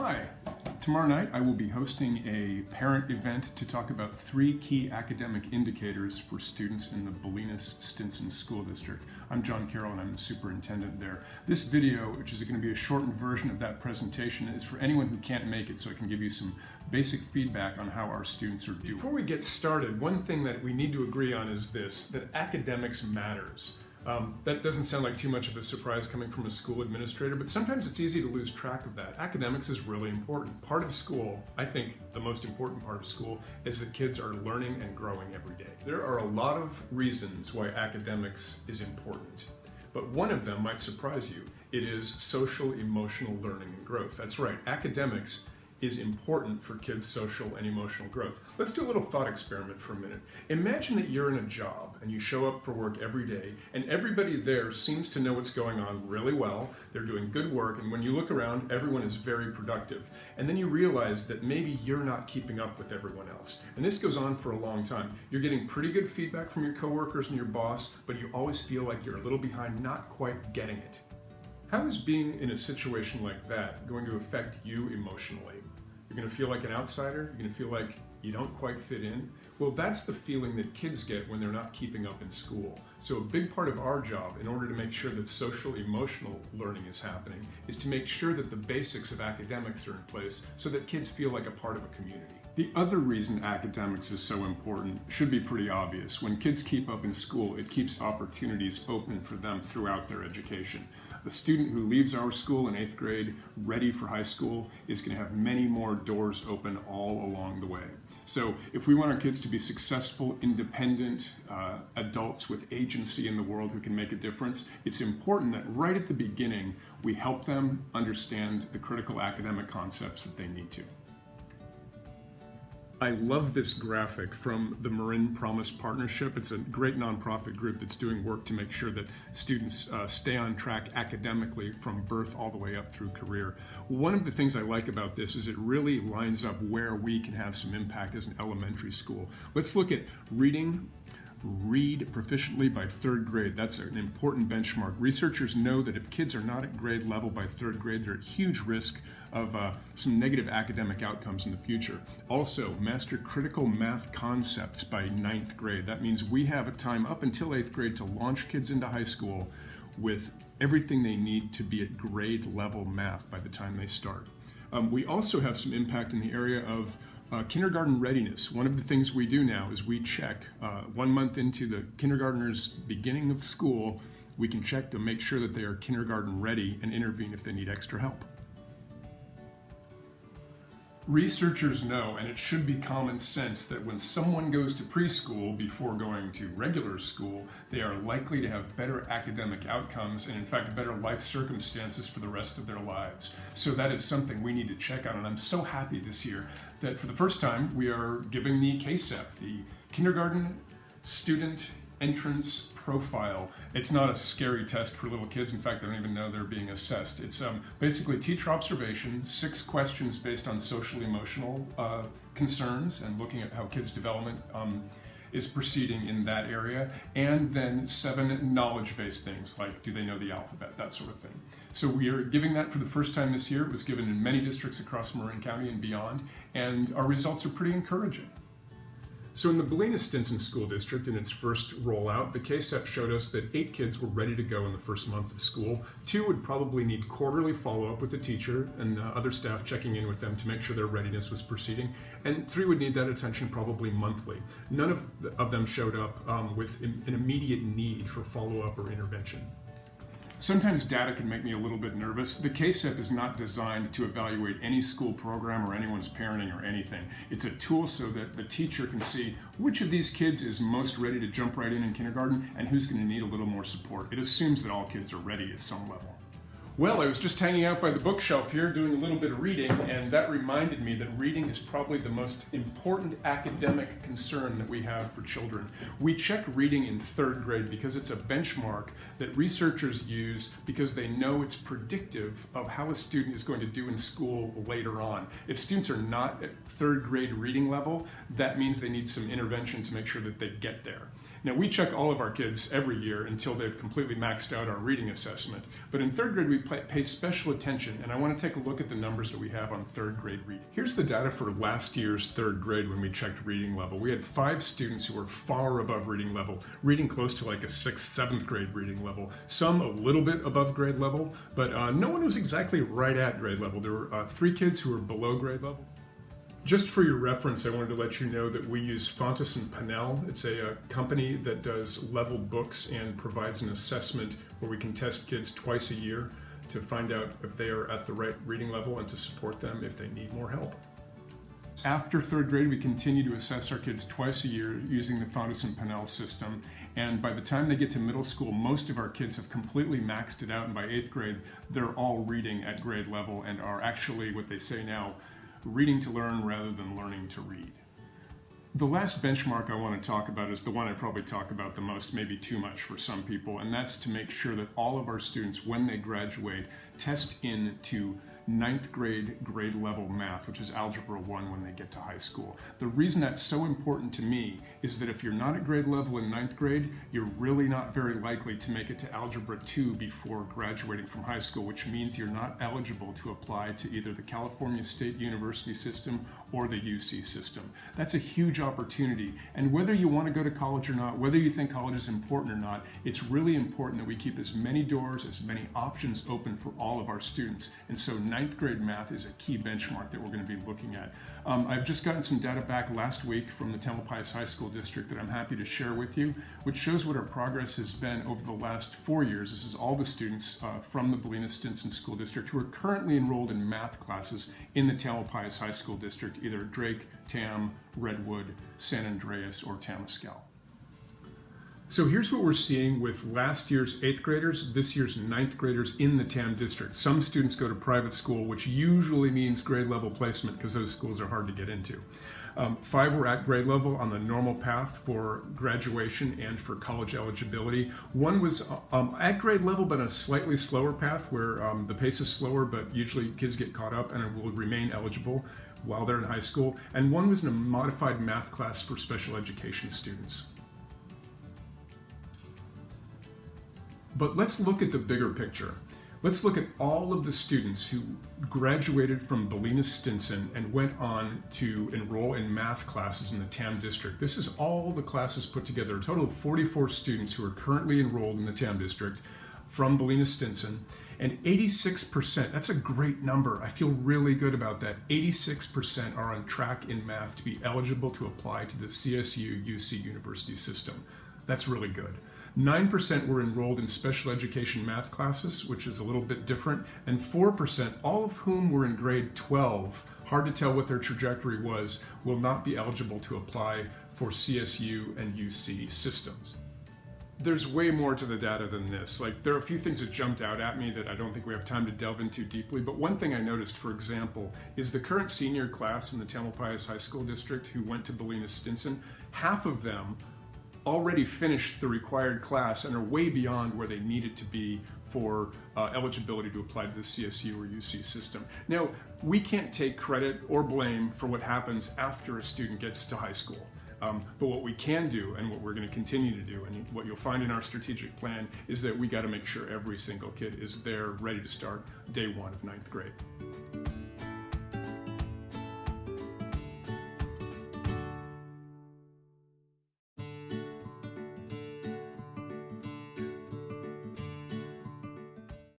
Hi. Tomorrow night I will be hosting a parent event to talk about 3 key academic indicators for students in the Bolinas-Stinson School District. I'm John Carroll and I'm the superintendent there. This video, which is going to be a shortened version of that presentation, is for anyone who can't make it, so I can give you some basic feedback on how our students are doing. Before we get started, one thing that we need to agree on is this, that academics matters. That doesn't sound like too much of a surprise coming from a school administrator, but sometimes it's easy to lose track of that. Academics is really important. Part of school, I think the most important part of school, is that kids are learning and growing every day. There are a lot of reasons why academics is important, but one of them might surprise you. It is social, emotional learning and growth. That's right, academics is important for kids' social and emotional growth. Let's do a little thought experiment for a minute. Imagine that you're in a job and you show up for work every day and everybody there seems to know what's going on really well, they're doing good work, and when you look around, everyone is very productive. And then you realize that maybe you're not keeping up with everyone else. And this goes on for a long time. You're getting pretty good feedback from your coworkers and your boss, but you always feel like you're a little behind, not quite getting it. How is being in a situation like that going to affect you emotionally? You're going to feel like an outsider? You're going to feel like you don't quite fit in? Well, that's the feeling that kids get when they're not keeping up in school. So a big part of our job, in order to make sure that social emotional learning is happening, is to make sure that the basics of academics are in place so that kids feel like a part of a community. The other reason academics is so important should be pretty obvious. When kids keep up in school, it keeps opportunities open for them throughout their education. A student who leaves our school in 8th grade ready for high school is going to have many more doors open all along the way. So if we want our kids to be successful, independent adults with agency in the world who can make a difference, it's important that right at the beginning we help them understand the critical academic concepts that they need to. I love this graphic from the Marin Promise Partnership. It's a great nonprofit group that's doing work to make sure that students stay on track academically from birth all the way up through career. One of the things I like about this is it really lines up where we can have some impact as an elementary school. Let's look at reading. Read proficiently by 3rd grade. That's an important benchmark. Researchers know that if kids are not at grade level by 3rd grade, they're at huge risk of some negative academic outcomes in the future. Also, master critical math concepts by 9th grade. That means we have a time up until 8th grade to launch kids into high school with everything they need to be at grade level math by the time they start. We also have some impact in the area of kindergarten readiness. One of the things we do now is we check 1 month into the kindergartner's beginning of school, we can check to make sure that they are kindergarten ready and intervene if they need extra help. Researchers know, and it should be common sense, that when someone goes to preschool before going to regular school, they are likely to have better academic outcomes and in fact better life circumstances for the rest of their lives. So that is something we need to check out, and I'm so happy this year that for the first time we are giving the KSEP, the Kindergarten Student Entrance Profile. It's not a scary test for little kids. In fact, they don't even know they're being assessed. It's basically teacher observation, 6 questions based on social emotional concerns and looking at how kids' development is proceeding in that area, and then 7 knowledge-based things like do they know the alphabet, that sort of thing. So we are giving that for the first time this year. It was given in many districts across Marin County and beyond, and our results are pretty encouraging. So in the Bolinas-Stinson School District, in its first rollout, the KSEP showed us that 8 kids were ready to go in the first month of school. 2 would probably need quarterly follow-up with the teacher and other staff checking in with them to make sure their readiness was proceeding. And 3 would need that attention probably monthly. None of them showed up with an immediate need for follow-up or intervention. Sometimes data can make me a little bit nervous. The KSEP is not designed to evaluate any school program or anyone's parenting or anything. It's a tool so that the teacher can see which of these kids is most ready to jump right in kindergarten and who's going to need a little more support. It assumes that all kids are ready at some level. Well, I was just hanging out by the bookshelf here doing a little bit of reading, and that reminded me that reading is probably the most important academic concern that we have for children. We check reading in 3rd grade because it's a benchmark that researchers use because they know it's predictive of how a student is going to do in school later on. If students are not at 3rd grade reading level, that means they need some intervention to make sure that they get there. Now, we check all of our kids every year until they've completely maxed out our reading assessment, but in third grade we pay special attention, and I want to take a look at the numbers that we have on third grade reading. Here's the data for last year's third grade when we checked reading level. We had 5 students who were far above reading level, reading close to like a 6th, 7th grade reading level, some a little bit above grade level, but no one was exactly right at grade level. There were 3 kids who were below grade level. Just for your reference, I wanted to let you know that we use Fountas and Pinnell. It's a company that does leveled books and provides an assessment where we can test kids twice a year to find out if they are at the right reading level and to support them if they need more help. After third grade, we continue to assess our kids twice a year using the Fountas and Pinnell system. And by the time they get to middle school, most of our kids have completely maxed it out. And by 8th grade, they're all reading at grade level and are actually, what they say now, reading to learn rather than learning to read. The last benchmark I want to talk about is the one I probably talk about the most, maybe too much for some people, and that's to make sure that all of our students, when they graduate, test into 9th grade level math, which is Algebra 1 when they get to high school. The reason that's so important to me is that if you're not at grade level in 9th grade, you're really not very likely to make it to Algebra 2 before graduating from high school, which means you're not eligible to apply to either the California State University system or the UC system. That's a huge opportunity, and whether you want to go to college or not, whether you think college is important or not, it's really important that we keep as many doors, as many options open for all of our students. And so 9th grade math is a key benchmark that we're going to be looking at. I've just gotten some data back last week from the Tamalpais High School District that I'm happy to share with you, which shows what our progress has been over the last 4 years. This is all the students from the Bolinas-Stinson School District who are currently enrolled in math classes in the Tamalpais High School District, either Drake, Tam, Redwood, San Andreas, or Temescal. So here's what we're seeing with last year's 8th graders, this year's 9th graders in the TAM district. Some students go to private school, which usually means grade level placement because those schools are hard to get into. 5 were at grade level on the normal path for graduation and for college eligibility. 1 was at grade level but on a slightly slower path where the pace is slower, but usually kids get caught up and will remain eligible while they're in high school. And 1 was in a modified math class for special education students. But let's look at the bigger picture. Let's look at all of the students who graduated from Bolinas-Stinson and went on to enroll in math classes in the TAM district. This is all the classes put together, a total of 44 students who are currently enrolled in the TAM district from Bolinas-Stinson, and 86%, that's a great number. I feel really good about that. 86% are on track in math to be eligible to apply to the CSU-UC University system. That's really good. 9% were enrolled in special education math classes, which is a little bit different, and 4%, all of whom were in grade 12, hard to tell what their trajectory was, will not be eligible to apply for CSU and UC systems. There's way more to the data than this. Like, there are a few things that jumped out at me that I don't think we have time to delve into deeply, but one thing I noticed, for example, is the current senior class in the Tamalpais High School District who went to Bolinas-Stinson, half of them already finished the required class and are way beyond where they needed to be for eligibility to apply to the CSU or UC system. Now, we can't take credit or blame for what happens after a student gets to high school. But what we can do, and what we're going to continue to do, and what you'll find in our strategic plan, is that we got to make sure every single kid is there ready to start day 1 of 9th grade.